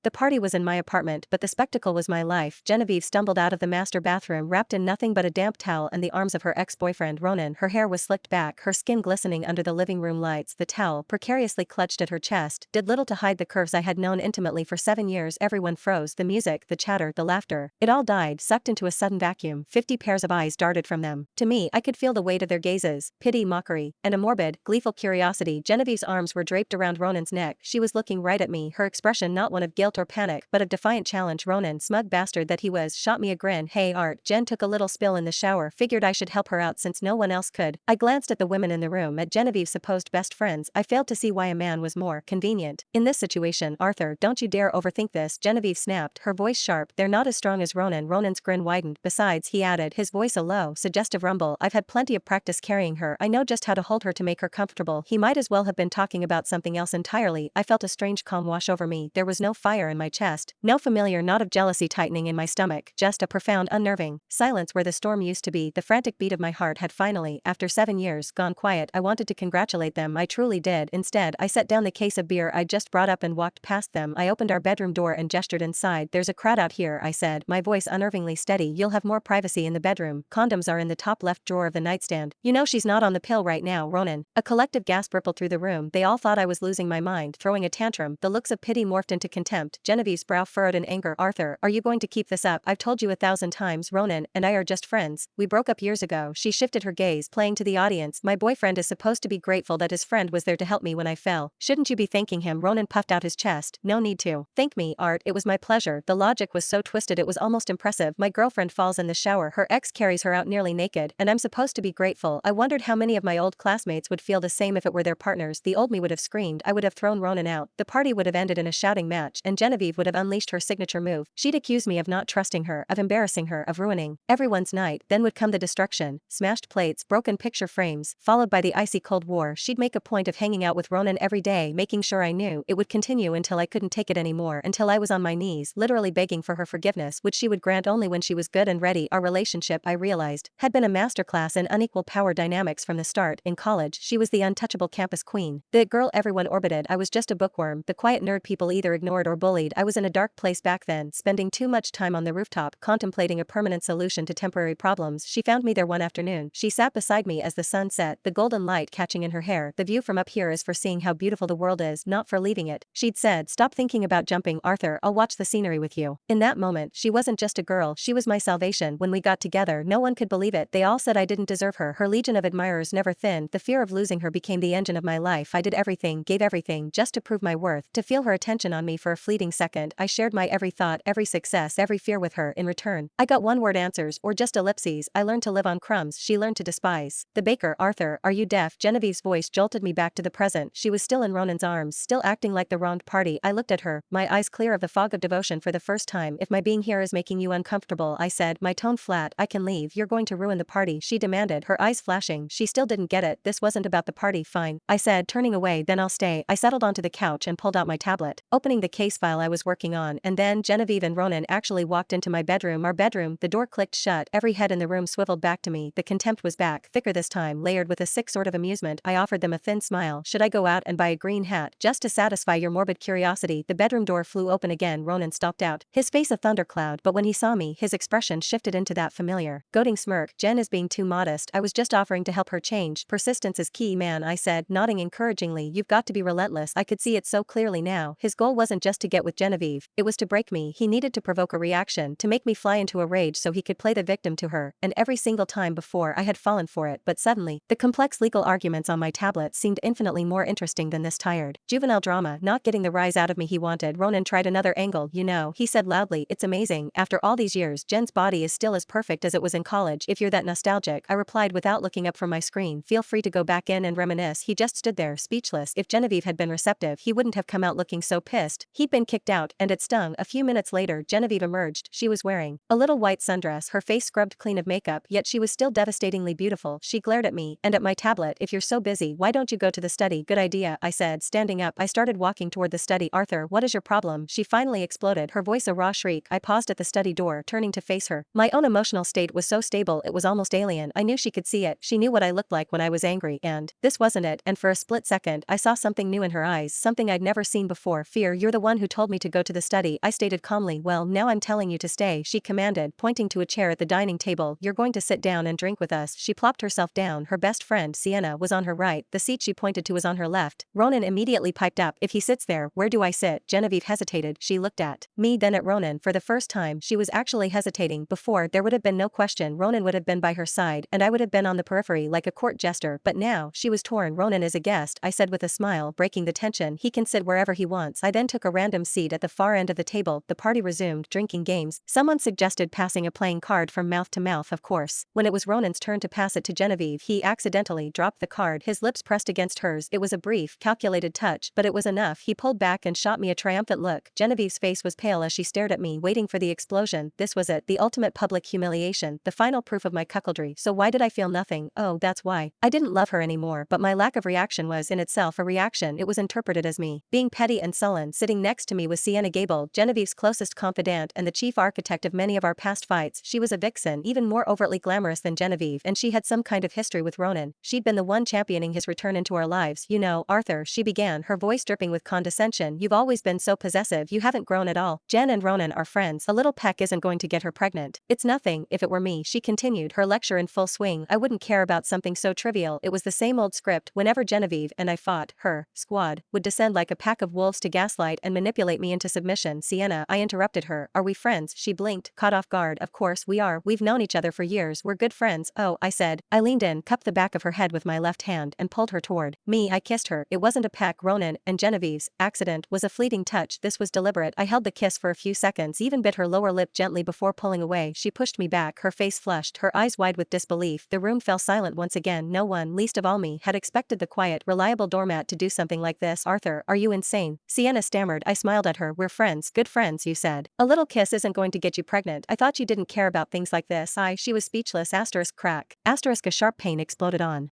The party was in my apartment, but the spectacle was my life. Genevieve stumbled out of the master bathroom wrapped in nothing but a damp towel and the arms of her ex-boyfriend Ronan. Her hair was slicked back, her skin glistening under the living room lights. The towel, precariously clutched at her chest, did little to hide the curves I had known intimately for 7 years. Everyone froze. The music, the chatter, the laughter. It all died, sucked into a sudden vacuum. 50 pairs of eyes darted from them. To me, I could feel the weight of their gazes, pity, mockery, and a morbid, gleeful curiosity. Genevieve's arms were draped around Ronan's neck. She was looking right at me, her expression not one of guilt or panic, but of defiant challenge. Ronan, smug bastard that he was, shot me a grin. Hey Art, Jen took a little spill in the shower, figured I should help her out since no one else could. I glanced at the women in the room, at Genevieve's supposed best friends. I failed to see why a man was more convenient. In this situation, Arthur, don't you dare overthink this, Genevieve snapped, her voice sharp. They're not as strong as Ronan. Ronan's grin widened. Besides, he added, his voice a low, suggestive rumble, I've had plenty of practice carrying her. I know just how to hold her to make her comfortable. He might as well have been talking about something else entirely. I felt a strange calm wash over me. There was no fire in my chest, no familiar knot of jealousy tightening in my stomach, just a profound unnerving silence where the storm used to be. The frantic beat of my heart had finally, after 7 years, gone quiet. I wanted to congratulate them, I truly did. Instead, I set down the case of beer I'd just brought up and walked past them. I opened our bedroom door and gestured inside. There's a crowd out here, I said, my voice unnervingly steady. You'll have more privacy in the bedroom. Condoms are in the top left drawer of the nightstand. You know she's not on the pill right now, Ronan. A collective gasp rippled through the room. They all thought I was losing my mind, throwing a tantrum. The looks of pity morphed into contempt. Genevieve's brow furrowed in anger. Arthur, are you going to keep this up? I've told you 1,000 times, Ronan and I are just friends. We broke up years ago. She shifted her gaze, playing to the audience. My boyfriend is supposed to be grateful that his friend was there to help me when I fell. Shouldn't you be thanking him? Ronan puffed out his chest. No need to. Thank me, Art. It was my pleasure. The logic was so twisted it was almost impressive. My girlfriend falls in the shower. Her ex carries her out nearly naked, and I'm supposed to be grateful. I wondered how many of my old classmates would feel the same if it were their partners. The old me would have screamed. I would have thrown Ronan out. The party would have ended in a shouting match, and Genevieve would have unleashed her signature move. She'd accuse me of not trusting her, of embarrassing her, of ruining everyone's night. Then would come the destruction, smashed plates, broken picture frames, followed by the icy cold war. She'd make a point of hanging out with Ronan every day, making sure I knew. It would continue until I couldn't take it anymore, until I was on my knees, literally begging for her forgiveness, which she would grant only when she was good and ready. Our relationship, I realized, had been a masterclass in unequal power dynamics from the start. In college, she was the untouchable campus queen, the girl everyone orbited. I was just a bookworm, the quiet nerd people either ignored or bullied. I was in a dark place back then, spending too much time on the rooftop, contemplating a permanent solution to temporary problems. She found me there one afternoon. She sat beside me as the sun set, the golden light catching in her hair. The view from up here is for seeing how beautiful the world is, not for leaving it. She'd said, stop thinking about jumping, Arthur, I'll watch the scenery with you. In that moment, she wasn't just a girl, she was my salvation. When we got together, no one could believe it. They all said I didn't deserve her. Her legion of admirers never thinned. The fear of losing her became the engine of my life. I did everything, gave everything, just to prove my worth, to feel her attention on me for a fleeting second. I shared my every thought, every success, every fear with her. In return, I got one-word answers, or just ellipses. I learned to live on crumbs. She learned to despise the baker. Arthur, are you deaf? Genevieve's voice jolted me back to the present. She was still in Ronan's arms, still acting like the wronged party. I looked at her, my eyes clear of the fog of devotion for the first time. If my being here is making you uncomfortable, I said, my tone flat, I can leave. You're going to ruin the party, she demanded, her eyes flashing. She still didn't get it. This wasn't about the party. Fine, I said, turning away. Then I'll stay. I settled onto the couch and pulled out my tablet, opening the case file I was working on, and then Genevieve and Ronan actually walked into my bedroom. Our bedroom, the door clicked shut. Every head in the room swiveled back to me. The contempt was back, thicker this time, layered with a sick sort of amusement. I offered them a thin smile. Should I go out and buy a green hat, just to satisfy your morbid curiosity? The bedroom door flew open again. Ronan stalked out, his face a thundercloud, but when he saw me, his expression shifted into that familiar, goading smirk. Jen is being too modest. I was just offering to help her change. Persistence is key, man, I said, nodding encouragingly. You've got to be relentless. I could see it so clearly now. His goal wasn't just to get with Genevieve, it was to break me. He needed to provoke a reaction, to make me fly into a rage so he could play the victim to her, and every single time before I had fallen for it. But suddenly, the complex legal arguments on my tablet seemed infinitely more interesting than this tired, juvenile drama, not getting the rise out of me he wanted. Ronan tried another angle. You know, he said loudly, it's amazing. After all these years, Jen's body is still as perfect as it was in college. If you're that nostalgic, I replied without looking up from my screen, feel free to go back in and reminisce. He just stood there, speechless. If Genevieve had been receptive, he wouldn't have come out looking so pissed. He'd been kicked out, and it stung. A few minutes later, Genevieve emerged. She was wearing a little white sundress, her face scrubbed clean of makeup, yet she was still devastatingly beautiful. She glared at me, and at my tablet. If you're so busy, why don't you go to the study? Good idea, I said, standing up. I started walking toward the study. Arthur, what is your problem? She finally exploded, her voice a raw shriek. I paused at the study door, turning to face her. My own emotional state was so stable it was almost alien. I knew she could see it. She knew what I looked like when I was angry, and this wasn't it. And for a split second, I saw something new in her eyes, something I'd never seen before. Fear. You're the one who told me to go to the study, I stated calmly. Well, now I'm telling you to stay, she commanded, pointing to a chair at the dining table. You're going to sit down and drink with us. She plopped herself down. Her best friend, Sienna, was on her right. The seat she pointed to was on her left. Ronan immediately piped up. If he sits there, where do I sit? Genevieve hesitated. She looked at me, then at Ronan. For the first time, she was actually hesitating. Before, there would have been no question. Ronan would have been by her side, and I would have been on the periphery like a court jester, but now, she was torn. Ronan is a guest, I said with a smile, breaking the tension. He can sit wherever he wants. I then took a random seat at the far end of the table. The party resumed, drinking games. Someone suggested passing a playing card from mouth to mouth, of course. When it was Ronan's turn to pass it to Genevieve, he accidentally dropped the card. His lips pressed against hers. It was a brief, calculated touch, but it was enough. He pulled back and shot me a triumphant look. Genevieve's face was pale as she stared at me, waiting for the explosion. This was it, the ultimate public humiliation, the final proof of my cuckoldry. So why did I feel nothing? Oh, that's why. I didn't love her anymore, but my lack of reaction was in itself a reaction. It was interpreted as me being petty and sullen. Sitting next to me was Sienna Gable, Genevieve's closest confidant and the chief architect of many of our past fights. She was a vixen, even more overtly glamorous than Genevieve, and she had some kind of history with Ronan. She'd been the one championing his return into our lives. You know, Arthur, she began, her voice dripping with condescension, you've always been so possessive, you haven't grown at all. Jen and Ronan are friends. A little peck isn't going to get her pregnant. It's nothing, if it were me, she continued, her lecture in full swing. I wouldn't care about something so trivial. It was the same old script. Whenever Genevieve and I fought, her squad would descend like a pack of wolves to gaslight and manipulate me into submission. Sienna, I interrupted her. Are we friends? She blinked, caught off guard. Of course we are. We've known each other for years. We're good friends. Oh, I said. I leaned in, cupped the back of her head with my left hand, and pulled her toward me. I kissed her. It wasn't a peck. Ronan and Genevieve's accident was a fleeting touch. This was deliberate. I held the kiss for a few seconds, even bit her lower lip gently before pulling away. She pushed me back, her face flushed, her eyes wide with disbelief. The room fell silent once again. No one, least of all me, had expected the quiet, reliable doormat to do something like this. Arthur, are you insane? Sienna stammered. I smiled at her. We're friends. Good friends, you said. A little kiss isn't going to get you pregnant. I thought you didn't care about things like this. She was speechless. Asterisk crack. Asterisk a sharp pain exploded on